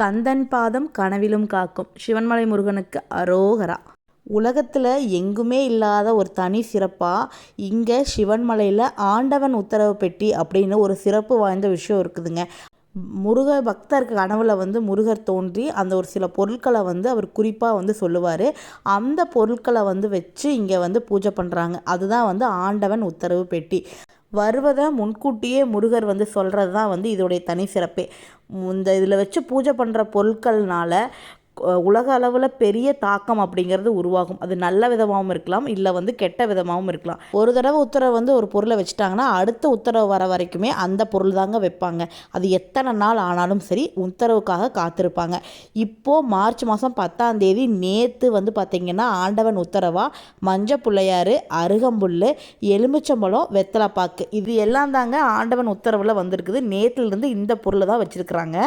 கந்தன் பாதம் கனவிலும் காக்கும். சிவன்மலை முருகனுக்கு அரோகரா. உலகத்தில் எங்குமே இல்லாத ஒரு தனி சிறப்பாக இங்கே சிவன்மலையில் ஆண்டவன் உத்தரவு பெட்டி அப்படின்னு ஒரு சிறப்பு வாய்ந்த விஷயம் இருக்குதுங்க. முருக பக்தருக்கு கனவுல முருகர் தோன்றி அந்த ஒரு சில பொருட்களை அவர் குறிப்பாக சொல்லுவார். அந்த பொருட்களை வச்சு இங்கே பூஜை பண்ணுறாங்க. அதுதான் ஆண்டவன் உத்தரவு பெட்டி. வருவதை முன்கூட்டியே முருகர் சொல்கிறது தான் இதோடைய தனி சிறப்பே. இதில் வச்சு பூஜை பண்ணுற பொருட்கள்னால உலக அளவில் பெரிய தாக்கம் அப்படிங்கிறது உருவாகும். அது நல்ல விதமாகவும் இருக்கலாம், இல்லை கெட்ட விதமாகவும் இருக்கலாம். ஒரு தடவை உத்தரவு ஒரு பொருளை வச்சுட்டாங்கன்னா அடுத்த உத்தரவு வர வரைக்குமே அந்த பொருள் தாங்க வைப்பாங்க. அது எத்தனை நாள் ஆனாலும் சரி உத்தரவுக்காக காத்திருப்பாங்க. இப்போது மார்ச் மாதம் 10ஆம் தேதி நேற்று பார்த்திங்கன்னா ஆண்டவன் உத்தரவாக மஞ்சள் பிள்ளையார், அருகம்புல், எலுமிச்சம்பழம், வெத்தலைப்பாக்கு இது எல்லாம் தாங்க ஆண்டவன் உத்தரவில் வந்திருக்குது. நேற்றுலேருந்து இந்த பொருளை தான் வச்சுருக்குறாங்க.